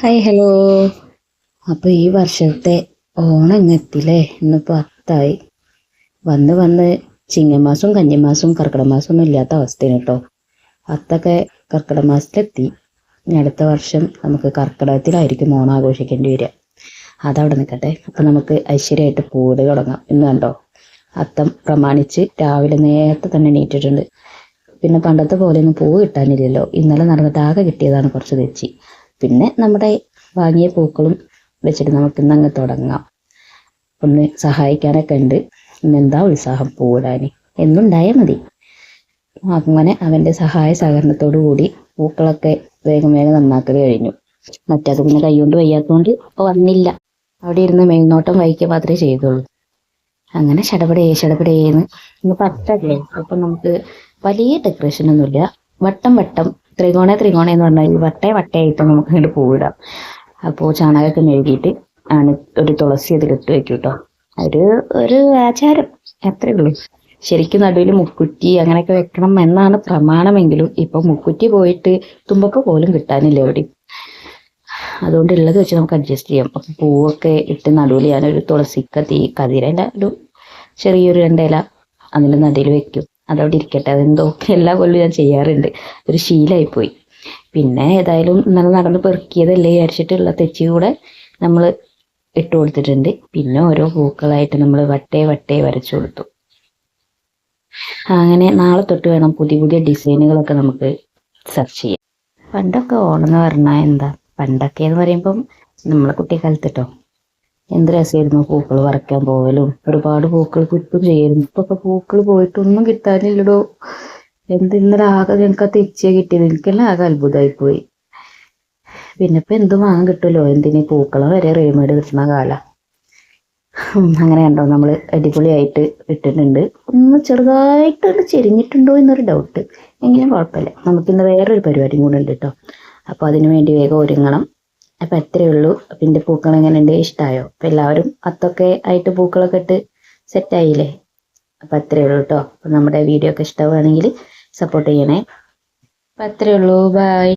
Hi hello. അപ്പോൾ ഈ വർഷത്തെ ഓണം ഇങ്ങെത്തില്ലേ? ഇന്നിപ്പോൾ അത്തായി. വന്ന് വന്ന് ചിങ്ങമാസവും കന്നിമാസവും കർക്കിടക മാസവും ഒന്നും ഇല്ലാത്ത അവസ്ഥയാണ് കേട്ടോ. അത്തൊക്കെ കർക്കിടക മാസത്തിലെത്തി. ഇനി അടുത്ത വർഷം നമുക്ക് കർക്കിടകത്തിലായിരിക്കും ഓണം ആഘോഷിക്കേണ്ടി വരിക. അതവിടെ നിൽക്കട്ടെ. അപ്പം നമുക്ക് ഐശ്വര്യമായിട്ട് പൂട് തുടങ്ങാം. ഇന്ന് കണ്ടോ, അത്തം പ്രമാണിച്ച് രാവിലെ നേരത്തെ തന്നെ എണീറ്റിട്ടുണ്ട്. പിന്നെ പണ്ടത്തെ പോലെയൊന്നും പൂ കിട്ടാനില്ലല്ലോ. ഇന്നലെ നടന്നിട്ട് ആകെ കിട്ടിയതാണ് കുറച്ച് തെച്ചി. പിന്നെ നമ്മുടെ വാങ്ങിയ പൂക്കളും വെച്ചിട്ട് നമുക്ക് ഇന്നങ്ങ് തുടങ്ങാം. ഒന്ന് സഹായിക്കാനൊക്കെ ഉണ്ട്. ഇന്നെന്താ ഉത്സാഹം പൂവിടാൻ, എന്നുണ്ടായാൽ മതി. അങ്ങനെ അവൻ്റെ സഹായ സഹകരണത്തോടു കൂടി പൂക്കളൊക്കെ വേഗം വേഗം നന്നാക്കൽ കഴിഞ്ഞു. മറ്റത് പിന്നെ കൈകൊണ്ട് വയ്യാത്തതുകൊണ്ട് വന്നില്ല. അവിടെ ഇരുന്ന് മേൽനോട്ടം വഹിക്കുക മാത്രമേ ചെയ്തുള്ളൂ. അങ്ങനെ ഷടപടേന്ന് ഇന്ന് പത്തല്ലേ. അപ്പം നമുക്ക് വലിയ ഡെക്കറേഷനൊന്നുമില്ല. വട്ടം വട്ടം ത്രികോണ എന്ന് പറഞ്ഞാൽ ഈ വട്ടയായിട്ട് നമുക്ക് ഇങ്ങോട്ട് പൂവിടാം. അപ്പോൾ ചാണകമൊക്കെ മെഴുകിയിട്ട് ആണ് ഒരു തുളസി അതിലിട്ട് വെക്കും കേട്ടോ. ഒരു ആചാരം അത്രേ ഉള്ളൂ. ശരിക്കും നടുവിൽ മുക്കുറ്റി അങ്ങനെയൊക്കെ വെക്കണം എന്നാണ് പ്രമാണമെങ്കിലും ഇപ്പം മുക്കുറ്റി പോയിട്ട് തുമ്പപ്പൂ പോലും കിട്ടാനില്ല എവിടെയും. അതുകൊണ്ട് ഉള്ളത് വെച്ച് നമുക്ക് അഡ്ജസ്റ്റ് ചെയ്യാം. അപ്പം പൂവൊക്കെ ഇട്ട് നടുവിൽ ഞാനൊരു കതിരേൻ്റെ ഒരു ചെറിയൊരു 2 ഇല അതിൻ്റെ നടുവിൽ വെക്കും. അതവിടെ ഇരിക്കട്ടെ. അതെന്തോ എല്ലാ കൊല്ലവും ഞാൻ ചെയ്യാറുണ്ട്, ഒരു ശീലമായിപ്പോയി. പിന്നെ ഏതായാലും ഇന്നലെ നടന്ന് പെറുക്കിയതല്ലേ വിചാരിച്ചിട്ടുള്ള തെച്ചി കൂടെ നമ്മൾ ഇട്ട് കൊടുത്തിട്ടുണ്ട്. പിന്നെ ഓരോ പൂക്കളായിട്ട് നമ്മൾ വട്ടേ വരച്ചു കൊടുത്തു. അങ്ങനെ നാളെ തൊട്ട് വേണം പുതിയ പുതിയ ഡിസൈനുകളൊക്കെ നമുക്ക് സെർച്ച് ചെയ്യാം. പണ്ടൊക്കെ ഓണം എന്ന് പറഞ്ഞാൽ എന്താ, പണ്ടൊക്കെ എന്ന് പറയുമ്പം നമ്മളെ കുട്ടിക്കാലത്ത് കേട്ടോ, എന്ത് രസമായിരുന്നു പൂക്കൾ പറിക്കാൻ പോകലും. ഒരുപാട് പൂക്കൾ കിട്ടും ചെയ്യായിരുന്നു. ഇപ്പൊക്കെ പൂക്കൾ പോയിട്ടൊന്നും കിട്ടാനില്ലടോ. ഇന്നലെ ആകെ ഞങ്ങൾക്ക് ആ തെച്ചിയാണ് കിട്ടിയത്. എനിക്കെല്ലാം ആകെ അത്ഭുതമായി പോയി. പിന്നെ ഇപ്പം എന്തും വാങ്ങാൻ കിട്ടുമല്ലോ. എന്തിന് പൂക്കളം വരെ റെഡിമെയ്ഡ് കിട്ടുന്ന കാലം. അങ്ങനെ കണ്ടോ, നമ്മൾ അടിപൊളിയായിട്ട് ഇട്ടിട്ടുണ്ട്. ഒന്ന് ചെറുതായിട്ടൊന്ന് ചെരിഞ്ഞിട്ടുണ്ടോ എന്നൊരു ഡൗട്ട്. എങ്കിലും കുഴപ്പമില്ല. നമുക്കിന്ന് വേറൊരു പരിപാടിയും കൂടെ ഉണ്ട് കേട്ടോ. അപ്പോൾ അതിനു വേണ്ടി വേഗം ഒരുങ്ങണം. അപ്പം അത്രയേ ഉള്ളൂ. പിന്നെ പൂക്കൾ എങ്ങനെയുണ്ട്, ഇഷ്ടമായോ? അപ്പം എല്ലാവരും അത്തൊക്കെ ആയിട്ട് പൂക്കളൊക്കെ ഇട്ട് സെറ്റായില്ലേ? അപ്പം അത്രയേ ഉള്ളൂ കേട്ടോ. അപ്പം നമ്മുടെ വീഡിയോ ഒക്കെ ഇഷ്ടമാവുകയാണെങ്കിൽ സപ്പോർട്ട് ചെയ്യണേ. അപ്പം അത്രയേ ഉള്ളൂ. ബൈ.